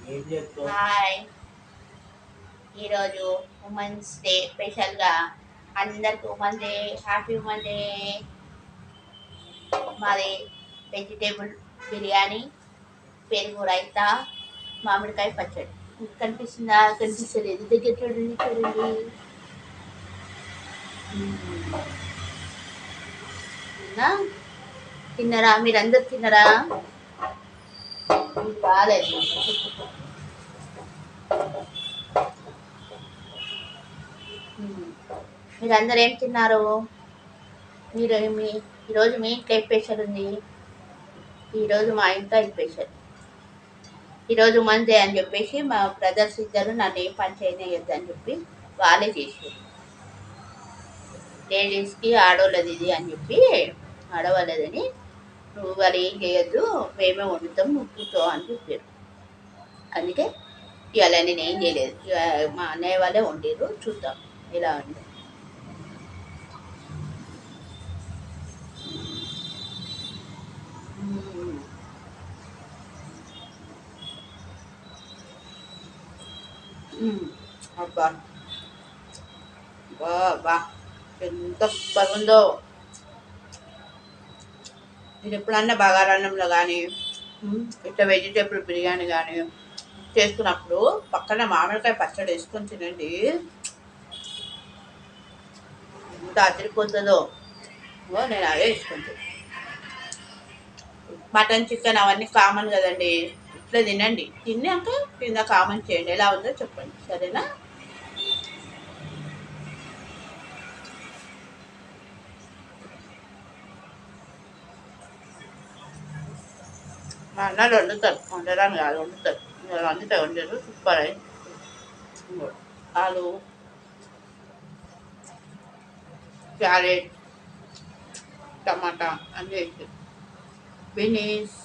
Hi. ఈరోజు women's day స్పెషల్గా అందరికి women day, happy women day. మాది వెజిటేబుల్ బిర్యానీ, పెరుగు రైతా, మామిడికాయ పచ్చడి. మీకు కనిపిస్తుందా? కనిపిస్తలేదు. దగ్గర చూడండి చూడండి. తిన్నా? తిన్నరా? మీరందరు తిన్నరా? మీకు బాగాలేదు. మీరందరూ ఏం తిన్నారు? మీరు ఈరోజు మీ ఇంట్లో ఏ స్పెషల్ ఉంది? ఈరోజు మా ఇంట్లో స్పెషల్. ఈరోజు మండే అని చెప్పేసి మా బ్రదర్స్ ఇద్దరు నన్ను ఏం పని చేయనియద్దు అని చెప్పి వాళ్ళే చేసారు. లేడీస్కి ఆడవాళ్ళది ఇది అని చెప్పి ఆడవాళ్ళదని నువ్వు వాళ్ళు ఏం చేయొద్దు, మేమే వండుతాం, నువ్వు కూర్చో అని చెప్పారు. అందుకే ఇవాళ నేను ఏం చేయలేదు. మా అన్నయ్య వాళ్ళే వండారు. చూద్దాం ఎలా ఉంది. అబ్బా బా బా ఎంత సూపర్ ఉందో. మీరు ఎప్పుడన్నా బగారన్నంలో కానీ ఇట్లా వెజిటేబుల్ బిర్యానీ కానీ చేసుకున్నప్పుడు పక్కన మామిడికాయ పచ్చడి వేసుకొని తినండి. ఎంత అదిరిపోతుందో. నేను అదే వేసుకుంటాను. మటన్ చికెన్ అవన్నీ కామన్ కదండి. ఇట్లా తినండి. తిన్నాక కింద కామెంట్ చేయండి ఎలా ఉందో చెప్పండి, సరేనా? మా అన్నలు వండుతారు, వండరాని కాదు, వండుతారు. వండితే వండారు, సూపర్ అయింది. ఆలు, క్యారెట్, టమాటా అన్నీ వేసి బీనీస్.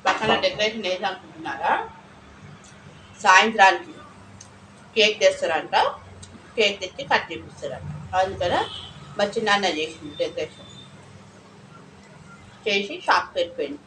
పక్కన డెకరేషన్ వేసి అనుకుంటున్నారా? సాయంత్రానికి కేక్ తెస్తారంట. కేక్ తెచ్చి కట్ చేపిస్తారంట. అందుకని మా చిన్నాన్న చేసింది డెకరేషన్ చేసి షాప్ పెట్టిపోయింది.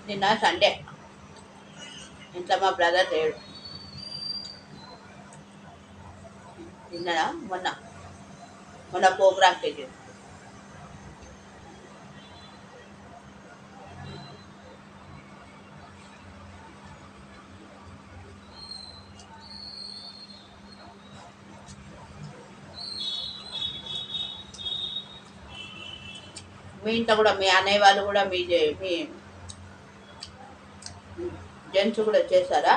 నిన్న సండే ఇంట్లో మా బ్రదర్ లేడు. నిన్న మొన్న మొన్న ప్రోగ్రామ్కి వెళ్ళి మీ ఇంట్లో కూడా మీ అన్నయ్య వాళ్ళు కూడా మీ జెంట్స్ కూడా వచ్చేసారా?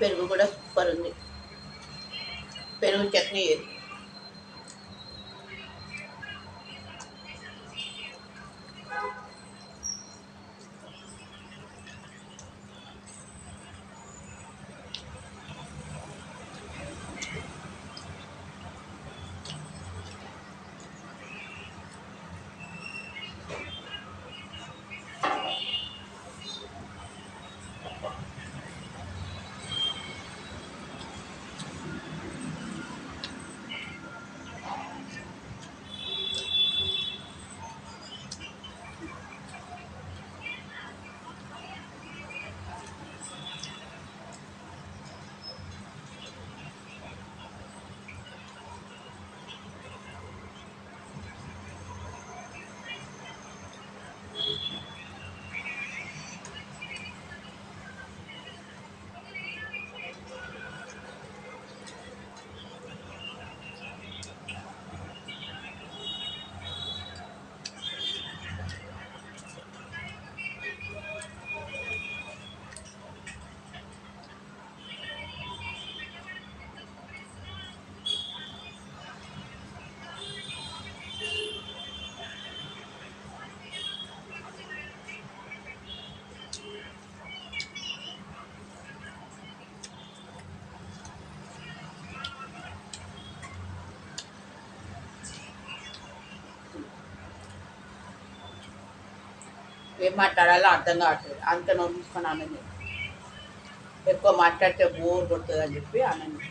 పెరుగు కూడా సూపర్ ఉంది. పెరుగు చట్నీ ఏం మాట్లాడాలో అర్థం కావట్లేదు. అంత నోపించుకొని ఆనందం. ఎక్కువ మాట్లాడితే బోర్ కొడుతుంది అని చెప్పి ఆనందం.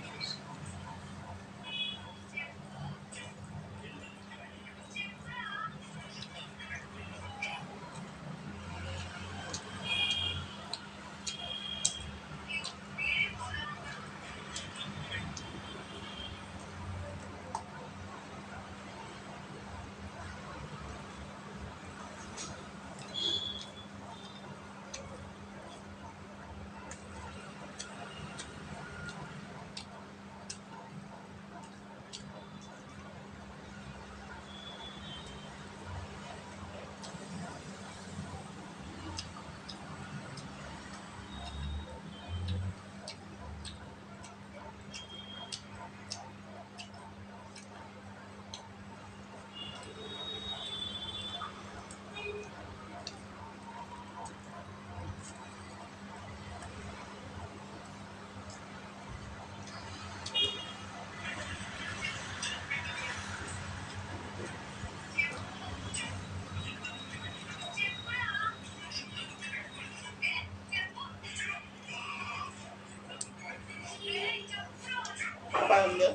బాగుంది.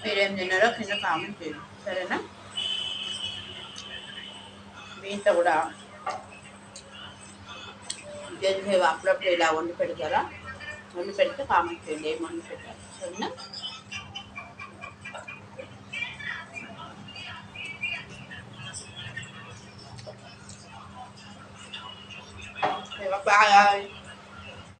మీరేం తిన్నారో కింద కామెంట్ చేయండి, సరేనా? మీ ఇంట్లో కూడా జల్సేపు అప్పుడప్పుడు ఇలా వండి పెడతారా? వండి పెడితే కామెంట్ చేయండి ఏం వండి పెట్టారు, సరేనా? బాయ్.